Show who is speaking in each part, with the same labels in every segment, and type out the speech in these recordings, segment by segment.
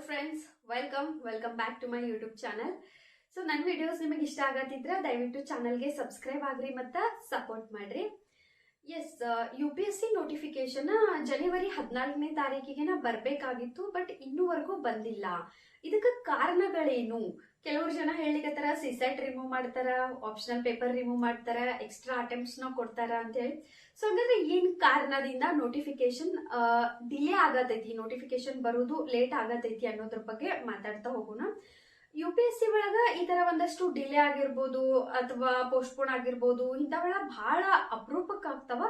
Speaker 1: Friends, welcome back to my YouTube channel. So ನನ್ನ videos ನಿಮಗೆ ಇಷ್ಟ ಆಗತ್ತಿದ್ರೆ ದಯವಿಟ್ಟು ಚಾನಲ್ಗೆ ಸಬ್ಸ್ಕ್ರೈಬ್ ಆಗ್ರಿ ಮತ್ತು ಸಪೋರ್ಟ್ ಮಾಡ್ರಿ. ಎಸ್, UPSC ನೋಟಿಫಿಕೇಶನ್ ಜನವರಿ 14ನೇ ತಾರೀಕಿಗೆ ಬರಬೇಕಾಗಿತ್ತು, ಬಟ್ ಇನ್ನೂವರೆಗೂ ಬಂದಿಲ್ಲ. ಇದಕ್ಕೆ ಕಾರಣಗಳೇನು? ಕೆಲವರು ಜನ ಹೇಳಿಕತ್ತಾರ ಸಿಸೆಟ್ ರಿಮೂವ್ ಮಾಡ್ತಾರ, ಆಪ್ಷನಲ್ ಪೇಪರ್ ರಿಮೂವ್ ಮಾಡ್ತಾರ, ಎಕ್ಸ್ಟ್ರಾ ಅಟೆಂಪ್ಟ್ಸ್ ನ ಕೊಡ್ತಾರ ಅಂತ ಹೇಳಿ. ಸೊ ಹಂಗಾದ್ರೆ ಏನ್ ಕಾರಣದಿಂದ ನೋಟಿಫಿಕೇಶನ್ ಡಿಲೇ ಆಗತೈತಿ, ನೋಟಿಫಿಕೇಶನ್ ಬರೋದು ಲೇಟ್ ಆಗತೈತಿ ಅನ್ನೋದ್ರ ಬಗ್ಗೆ ಮಾತಾಡ್ತಾ ಹೋಗೋಣ. UPSC ಒಳಗ ಈ ತರ ಒಂದಷ್ಟು ಡಿಲೇ ಆಗಿರ್ಬೋದು ಅಥವಾ ಪೋಸ್ಟ್ಪೋನ್ ಆಗಿರ್ಬೋದು, ಇಂಥವೆಲ್ಲ ಬಹಳ ಅಪರೂಪಕ್ಕೆ ಆಗ್ತಾವ.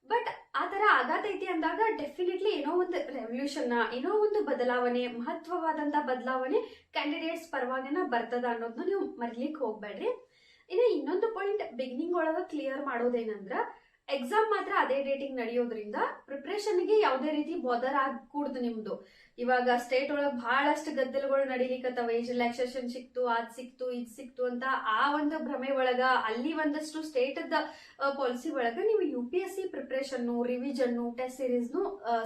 Speaker 1: ಬಟ್ ಆ ತರ ಆಗತೈತಿ ಅಂದಾಗ ಡೆಫಿನೆಟ್ಲಿ ಏನೋ ಒಂದು ರೆವಲ್ಯೂಷನ್, ಏನೋ ಒಂದು ಬದಲಾವಣೆ, ಮಹತ್ವವಾದಂತ ಬದಲಾವಣೆ ಕ್ಯಾಂಡಿಡೇಟ್ಸ್ ಪರವಾಗಿನ ಬರ್ತದ ಅನ್ನೋದನ್ನ ನೀವು ಮರಿಲಿಕ್ಕೆ ಹೋಗ್ಬೇಡ್ರಿ. ಇನ್ನು ಇನ್ನೊಂದು ಪಾಯಿಂಟ್ ಬಿಗಿನಿಂಗ್ ಒಳಗ ಕ್ಲಿಯರ್ ಮಾಡೋದೇನಂದ್ರ, ಎಕ್ಸಾಮ್ ಮಾತ್ರ ಅದೇ ಡೇಟಿಗೆ ನಡೆಯೋದ್ರಿಂದ ಪ್ರಿಪ್ರೇಷನ್ಗೆ ಯಾವುದೇ ರೀತಿ ಬಾದರ್ ಆಗಕೂಡ್ದು ನಿಮ್ದು. ಇವಾಗ ಸ್ಟೇಟ್ ಒಳಗೆ ಬಹಳಷ್ಟು ಗದ್ದಲಗಳು ನಡೀಲಿಕ್ಕತ್ತವ, ಏಜ್ ರಿಲ್ಯಾಕ್ಸೇಷನ್ ಸಿಕ್ತು, ಅದ್ ಸಿಕ್ತು, ಇದ್ ಸಿಕ್ತು ಅಂತ ಆ ಒಂದು ಭ್ರಮೆ ಒಳಗ ಅಲ್ಲಿ ಒಂದಷ್ಟು ಸ್ಟೇಟ್ ಪಾಲಿಸಿ ಒಳಗ ನೀವು UPSC ಪ್ರಿಪ್ರೇಷನ್, ರಿವಿಷನ್, ಟೆಸ್ಟ್ ಸೀರೀಸ್ನು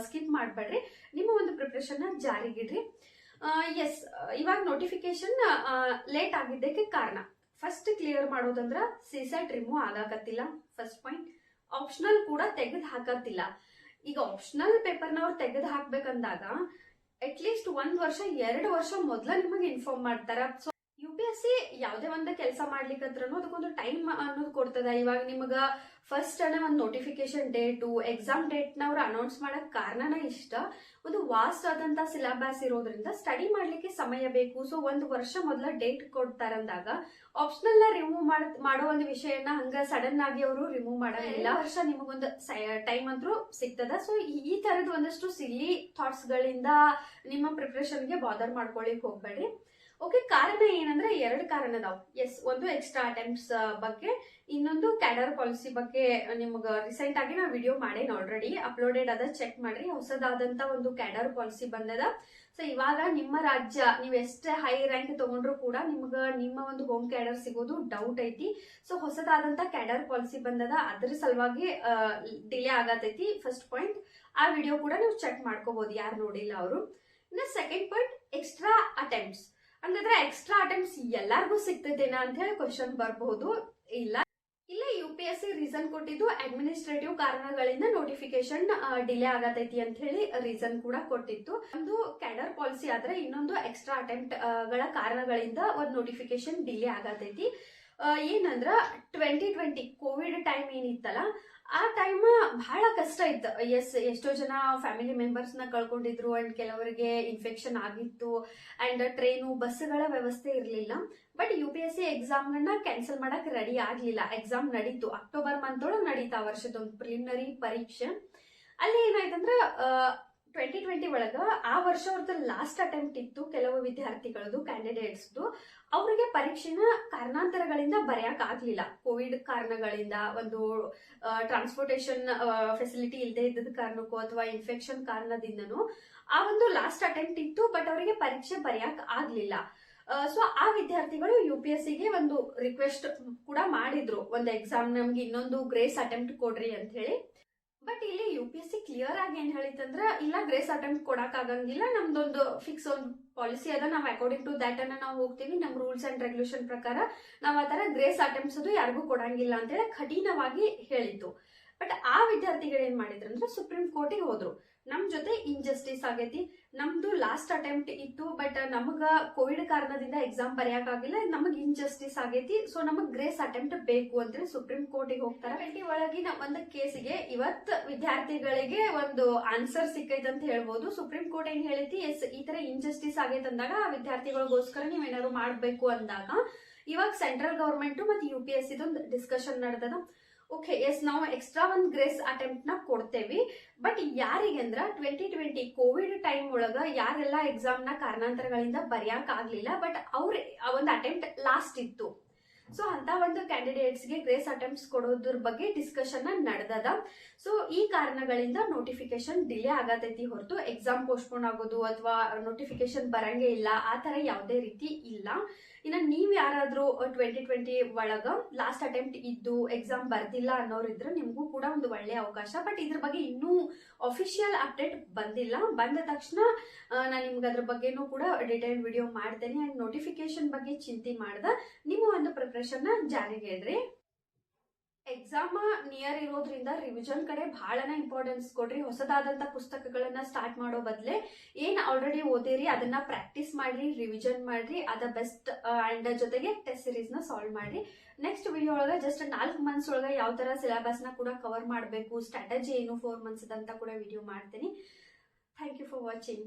Speaker 1: ಸ್ಕಿಪ್ ಮಾಡ್ಬೇಡ್ರಿ. ನಿಮ್ಮ ಒಂದು ಪ್ರಿಪ್ರೇಷನ್ ಜಾರಿಗಿಡ್ರಿ. ಎಸ್, ಇವಾಗ ನೋಟಿಫಿಕೇಶನ್ ಲೇಟ್ ಆಗಿದ್ದಕ್ಕೆ ಕಾರಣ ಫಸ್ಟ್ ಕ್ಲಿಯರ್ ಮಾಡೋದಂದ್ರ ಸಿಸೆಟ್ ರಿಮೂವ್ ಆಗಾಕತ್ತಿಲ್ಲ, ಫಸ್ಟ್ ಪಾಯಿಂಟ್. ಆಪ್ಷನಲ್ ಕೂಡ ತೆಗೆದು ಹಾಕತ್ತಿಲ್ಲ. ಈಗ ಆಪ್ಷನಲ್ ಪೇಪರ್ನ ಅವ್ರು ತೆಗೆದು ಹಾಕ್ಬೇಕಂದಾಗ ಅಟ್ಲೀಸ್ಟ್ 1 ವರ್ಷ 2 ವರ್ಷ ಮೊದ್ಲ ನಿಮಗೆ ಇನ್ಫಾರ್ಮ್ ಮಾಡ್ತಾರ. ಸೊ UPSC ಯಾವುದೇ ಒಂದು ಕೆಲಸ ಮಾಡ್ಲಿಕ್ಕಂದ್ರೂ ಅದಕ್ಕೊಂದು ಟೈಮ್ ಅನ್ನೋದು ಕೊಡ್ತದ. ಇವಾಗ ನಿಮಗ ಫಸ್ಟ್ ಒಂದು ನೋಟಿಫಿಕೇಶನ್ ಡೇಟು, ಎಕ್ಸಾಮ್ ಡೇಟ್ ನ ಅವ್ರು ಅನೌನ್ಸ್ ಮಾಡಕ್ ಕಾರಣನ ಇಷ್ಟ. ಒಂದು ವಾಸ್ಟ್ ಆದಂತ ಸಿಲೆಬಸ್ ಇರೋದ್ರಿಂದ ಸ್ಟಡಿ ಮಾಡ್ಲಿಕ್ಕೆ ಸಮಯ ಬೇಕು. ಸೊ 1 ವರ್ಷ ಮೊದಲ ಡೇಟ್ ಕೊಡ್ತಾರಂದಾಗ ಆಪ್ಷನಲ್ ನ ರಿಮೂವ್ ಮಾಡೋ ಒಂದು ವಿಷಯನ ಹಂಗ ಸಡನ್ ಆಗಿ ಅವರು ರಿಮೂವ್ ಮಾಡಂಗಿಲ್ಲ. ವರ್ಷ ನಿಮಗೊಂದು ಟೈಮ್ ಅಂತೂ ಸಿಗ್ತದ. ಸೊ ಈ ತರದ ಒಂದಷ್ಟು ಸಿಲ್ಲಿ ಥಾಟ್ಸ್ ಗಳಿಂದ ನಿಮ್ಮ ಪ್ರಿಪ್ರೇಷನ್ಗೆ ಬಾದರ್ ಮಾಡ್ಕೊಳಿಕ್ ಹೋಗ್ಬೇಡ್ರಿ. ಓಕೆ, ಕಾರಣ ಏನಂದ್ರೆ 2 ಕಾರಣ ಅದಾವ್. ಎಸ್, ಒಂದು ಎಕ್ಸ್ಟ್ರಾ ಅಟೆಂಪ್ಟ್ಸ್ ಬಗ್ಗೆ, ಇನ್ನೊಂದು ಕ್ಯಾಡರ್ ಪಾಲಿಸಿ ಬಗ್ಗೆ. ನಿಮ್ಗ ರೀಸೆಂಟ್ ಆಗಿ ನಾ ವಿಡಿಯೋ ಮಾಡೇನ್, ಆಲ್ರೆಡಿ ಅಪ್ಲೋಡೆಡ್ ಅದ, ಚೆಕ್ ಮಾಡ್ರಿ. ಹೊಸದಾದಂತ ಒಂದು ಕ್ಯಾಡರ್ ಪಾಲಿಸಿ ಬಂದದ. ಸೊ ಇವಾಗ ನಿಮ್ಮ ರಾಜ್ಯ ನೀವು ಎಷ್ಟೇ ಹೈ ರ್ಯಾಂಕ್ ತಗೊಂಡ್ರು ಕೂಡ ನಿಮ್ಗ ನಿಮ್ಮ ಒಂದು ಹೋಮ್ ಕ್ಯಾಡರ್ ಸಿಗೋದು ಡೌಟ್ ಐತಿ. ಸೊ ಹೊಸದಾದಂತ ಕ್ಯಾಡರ್ ಪಾಲಿಸಿ ಬಂದದ, ಅದ್ರ ಸಲುವಾಗಿ ಡಿಲೇ ಆಗತೈತಿ. ಫಸ್ಟ್ ಪಾಯಿಂಟ್, ಆ ವಿಡಿಯೋ ಕೂಡ ನೀವು ಚೆಕ್ ಮಾಡ್ಕೋಬಹುದು ಯಾರು ನೋಡಿಲ್ಲ ಅವರು. ಇನ್ನು ಸೆಕೆಂಡ್ ಪಾಯಿಂಟ್, ಎಕ್ಸ್ಟ್ರಾ ಅಟೆಂಪ್ಟ್ಸ್. ಹಂಗಂದ್ರೆ ಎಕ್ಸ್ಟ್ರಾ ಅಟೆಂಪ್ಟ್ಸ್ ಎಲ್ಲಾರ್ಗೂ ಸಿಗ್ತೈತೇನಾ ಅಂತ ಹೇಳಿ ಕ್ವಶನ್ ಬರಬಹುದು. ಇಲ್ಲ, UPSC ರೀಸನ್ ಕೊಟ್ಟಿದ್ದು ಅಡ್ಮಿನಿಸ್ಟ್ರೇಟಿವ್ ಕಾರಣಗಳಿಂದ ನೋಟಿಫಿಕೇಶನ್ ಡಿಲೇ ಆಗತೈತಿ ಅಂತ ಹೇಳಿ ರೀಸನ್ ಕೂಡ ಕೊಟ್ಟಿತ್ತು. ಒಂದು ಕ್ಯಾಡರ್ ಪಾಲಿಸಿ ಆದ್ರೆ, ಇನ್ನೊಂದು ಎಕ್ಸ್ಟ್ರಾ ಅಟೆಂಪ್ಟ್ ಗಳ ಕಾರಣಗಳಿಂದ ಒಂದು ನೋಟಿಫಿಕೇಶನ್ ಡಿಲೇ ಆಗತೈತಿ. ಏನಂದ್ರ 2020 ಕೋವಿಡ್ ಟೈಮ್ ಏನಿತ್ತಲ್ಲ, ಆ ಟೈಮ್ ಬಹಳ ಕಷ್ಟ ಇತ್ತು. ಎಷ್ಟೋ ಜನ ಫ್ಯಾಮಿಲಿ ಮೆಂಬರ್ಸ್ ನ ಕಳ್ಕೊಂಡಿದ್ರು, ಅಂಡ್ ಕೆಲವರಿಗೆ ಇನ್ಫೆಕ್ಷನ್ ಆಗಿತ್ತು, ಅಂಡ್ ಟ್ರೈನು ಬಸ್ಗಳ ವ್ಯವಸ್ಥೆ ಇರಲಿಲ್ಲ. ಬಟ್ UPSC ಎಕ್ಸಾಮ್ ಗಳನ್ನ ಕ್ಯಾನ್ಸಲ್ ಮಾಡಕ್ ರೆಡಿ ಆಗ್ಲಿಲ್ಲ. ಎಕ್ಸಾಮ್ ನಡೀತು, ಅಕ್ಟೋಬರ್ ಮಂತ್ ಒಳಗೆ ನಡೀತಾ ವರ್ಷದೊಂದು ಪ್ರಿಲಿಮಿನರಿ ಪರೀಕ್ಷೆ. ಅಲ್ಲಿ ಏನಾಯ್ತಂದ್ರ 2020 ಒಳಗ ಆ ವರ್ಷ ಅವ್ರದ್ದು ಲಾಸ್ಟ್ ಅಟೆಂಪ್ಟ್ ಇತ್ತು. ಕೆಲವು ವಿದ್ಯಾರ್ಥಿಗಳದು, ಕ್ಯಾಂಡಿಡೇಟ್ಸ್ದು, ಅವರಿಗೆ ಪರೀಕ್ಷೆನ ಕಾರಣಾಂತರಗಳಿಂದ ಬರೆಯಕ್ ಆಗ್ಲಿಲ್ಲ. ಕೋವಿಡ್ ಕಾರಣಗಳಿಂದ, ಒಂದು ಟ್ರಾನ್ಸ್ಪೋರ್ಟೇಶನ್ ಫೆಸಿಲಿಟಿ ಇಲ್ಲದೆ ಇದ್ದದ ಕಾರಣಕ್ಕೂ ಅಥವಾ ಇನ್ಫೆಕ್ಷನ್ ಕಾರಣದಿಂದನೂ ಆ ಒಂದು ಲಾಸ್ಟ್ ಅಟೆಂಪ್ಟ್ ಇತ್ತು, ಬಟ್ ಅವರಿಗೆ ಪರೀಕ್ಷೆ ಬರೆಯಕ್ ಆಗ್ಲಿಲ್ಲ. ಸೊ ಆ ವಿದ್ಯಾರ್ಥಿಗಳು UPSCಗೆ ಒಂದು ರಿಕ್ವೆಸ್ಟ್ ಕೂಡ ಮಾಡಿದ್ರು, ಒಂದು ಎಕ್ಸಾಮ್ ನಮ್ಗೆ ಇನ್ನೊಂದು ಗ್ರೇಸ್ ಅಟೆಂಪ್ಟ್ ಕೊಡ್ರಿ ಅಂತ ಹೇಳಿ. ಬಟ್ ಇಲ್ಲಿ UPSC ಕ್ಲಿಯರ್ ಆಗಿ ಏನ್ ಹೇಳಿತ್ತಂದ್ರ, ಇಲ್ಲ ಗ್ರೇಸ್ ಅಟೆಂಪ್ಟ್ ಕೊಡಕ್ ಆಗಂಗಿಲ್ಲ, ನಮ್ದೊಂದು ಫಿಕ್ಸ್ ಒಂದು ಪಾಲಿಸಿ ಅದ, ನಾವ್ ಅಕಾರ್ಡಿಂಗ್ ಟು ದಟ್ ಅನ್ನ ನಾವು ಹೋಗ್ತೀವಿ, ನಮ್ ರೂಲ್ಸ್ ಅಂಡ್ ರೆಗ್ಯುಲೇಷನ್ ಪ್ರಕಾರ ನಾವ್ ಆ ತರ ಗ್ರೇಸ್ ಅಟೆಂಪ್ಟ್ಸ್ ಅದು ಯಾರಿಗೂ ಕೊಡಂಗಿಲ್ಲ ಅಂತ ಹೇಳಿ ಕಠಿಣವಾಗಿ ಹೇಳಿತ್ತು. ಬಟ್ ಆ ವಿದ್ಯಾರ್ಥಿಗಳು ಏನ್ ಮಾಡಿದ್ರು ಅಂದ್ರೆ ಸುಪ್ರೀಂ ಕೋರ್ಟಿಗೆ ಹೋದ್ರು. ನಮ್ ಜೊತೆ ಇನ್ಜಸ್ಟಿಸ್ ಆಗೈತಿ, ನಮ್ದು ಲಾಸ್ಟ್ ಅಟೆಂಪ್ಟ್ ಇತ್ತು, ಬಟ್ ನಮಗ ಕೋವಿಡ್ ಕಾರಣದಿಂದ ಎಕ್ಸಾಮ್ ಬರೆಯಕ್ ಆಗಿಲ್ಲ, ನಮಗ್ ಇನ್ಜಸ್ಟಿಸ್ ಆಗೈತಿ, ಸೊ ನಮಗ್ ಗ್ರೇಸ್ ಅಟೆಂಪ್ಟ್ ಬೇಕು ಅಂತೇಳಿ ಸುಪ್ರೀಂ ಕೋರ್ಟಿಗೆ ಹೋಗ್ತಾರ. 2020 ಒಳಗಿನ ಒಂದು ಕೇಸಿಗೆ ಇವತ್ ವಿದ್ಯಾರ್ಥಿಗಳಿಗೆ ಒಂದು ಆನ್ಸರ್ ಸಿಕ್ಕೈತೆ ಅಂತ ಹೇಳ್ಬೋದು. ಸುಪ್ರೀಂ ಕೋರ್ಟ್ ಏನ್ ಹೇಳೈತಿ, ಎಸ್ ಈ ತರ ಇನ್ಜಸ್ಟಿಸ್ ಆಗೈತೆ ಅಂದಾಗ ವಿದ್ಯಾರ್ಥಿಗಳಿಗೋಸ್ಕರ ನೀವೇನಾದ್ರು ಮಾಡ್ಬೇಕು ಅಂದಾಗ ಇವಾಗ ಸೆಂಟ್ರಲ್ ಗವರ್ಮೆಂಟ್ ಮತ್ತೆ UPSC ದೊಂದು ಡಿಸ್ಕಷನ್ ನಡೆದದ. ಓಕೆ, ಎಸ್ ನಾವು ಎಕ್ಸ್ಟ್ರಾ ಒಂದು ಗ್ರೇಸ್ ಅಟೆಂಪ್ಟ್ ನ ಕೊಡ್ತೇವಿ, ಬಟ್ ಯಾರಿಗೆ ಅಂದ್ರ 2020 ಕೋವಿಡ್ ಟೈಮ್ ಒಳಗ ಯಾರೆಲ್ಲ ಎಕ್ಸಾಮ್ ನ ಕಾರಣಾಂತರಗಳಿಂದ ಬರೆಯಕ್ ಆಗ್ಲಿಲ್ಲ, ಬಟ್ ಅವ್ರ ಒಂದು ಅಟೆಂಪ್ಟ್ ಲಾಸ್ಟ್ ಇತ್ತು. ಸೊ ಅಂತ ಒಂದು ಕ್ಯಾಂಡಿಡೇಟ್ಸ್ಗೆ ಗ್ರೇಸ್ ಅಟೆಂಪ್ಟ್ಸ್ ಕೊಡೋದ್ರ ಬಗ್ಗೆ ಡಿಸ್ಕಷನ್ ನಡೆದದ. ಸೊ ಈ ಕಾರಣಗಳಿಂದ ನೋಟಿಫಿಕೇಶನ್ ಡಿಲೇ ಆಗತೈತಿ ಹೊರತು ಎಕ್ಸಾಮ್ ಪೋಸ್ಟ್ಪೋನ್ ಆಗೋದು ಅಥವಾ ನೋಟಿಫಿಕೇಶನ್ ಬರಂಗೇ ಇಲ್ಲ ಆ ತರ ಯಾವುದೇ ರೀತಿ ಇಲ್ಲ. ಇನ್ನು ನೀವ್ ಯಾರಾದ್ರೂ 2020 ಒಳಗ ಲಾಸ್ಟ್ ಅಟೆಂಪ್ಟ್ ಇದ್ದು ಎಕ್ಸಾಮ್ ಬರ್ದಿಲ್ಲ ಅನ್ನೋರಿದ್ರೆ ನಿಮ್ಗೂ ಕೂಡ ಒಂದು ಒಳ್ಳೆ ಅವಕಾಶ. ಬಟ್ ಇದ್ರ ಬಗ್ಗೆ ಇನ್ನೂ ಅಫಿಷಿಯಲ್ ಅಪ್ಡೇಟ್ ಬಂದಿಲ್ಲ. ಬಂದ ತಕ್ಷಣ ನಾನು ನಿಮ್ಗೆ ಅದ್ರ ಬಗ್ಗೆನೂ ಕೂಡ ಡಿಟೇಲ್ ವಿಡಿಯೋ ಮಾಡ್ತೇನೆ. ಅಂಡ್ ನೋಟಿಫಿಕೇಶನ್ ಬಗ್ಗೆ ಚಿಂತೆ ಮಾಡ್ದ ನಿಮ್ಮ ಒಂದು ಪ್ರಿಪ್ರೇಷನ್ ಜಾರಿಗೆ ಇಡ್ರಿ. ಎಕ್ಸಾಮ್ ನಿಯರ್ ಇರೋದ್ರಿಂದ ರಿವಿಷನ್ ಕಡೆ ಬಹಳನ ಇಂಪಾರ್ಟೆನ್ಸ್ ಕೊಡ್ರಿ. ಹೊಸದಾದಂತ ಪುಸ್ತಕಗಳನ್ನ ಸ್ಟಾರ್ಟ್ ಮಾಡೋ ಬದಲೇ ಏನ್ ಆಲ್ರೆಡಿ ಓದಿರಿ ಅದನ್ನ ಪ್ರಾಕ್ಟೀಸ್ ಮಾಡ್ರಿ, ರಿವಿಷನ್ ಮಾಡ್ರಿ, ಅದ ಬೆಸ್ಟ್ ಅಂಡ್ ಜೊತೆಗೆ ಟೆಸ್ಟ್ ಸೀರೀಸ್ ನ ಸಾಲ್ವ್ ಮಾಡ್ರಿ. ನೆಕ್ಸ್ಟ್ ವಿಡಿಯೋ ಒಳಗ ಜಸ್ಟ್ 4 ಮಂತ್ಸ್ ಒಳಗ ಯಾವ ತರ ಸಿಲೆಬಸ್ ನ ಕೂಡ ಕವರ್ ಮಾಡಬೇಕು, ಸ್ಟ್ರಾಟಜಿ ಏನು 4 ಮಂತ್ಸ್ ಅಂತ ಕೂಡ ವಿಡಿಯೋ ಮಾಡ್ತೀನಿ. Thank you for watching.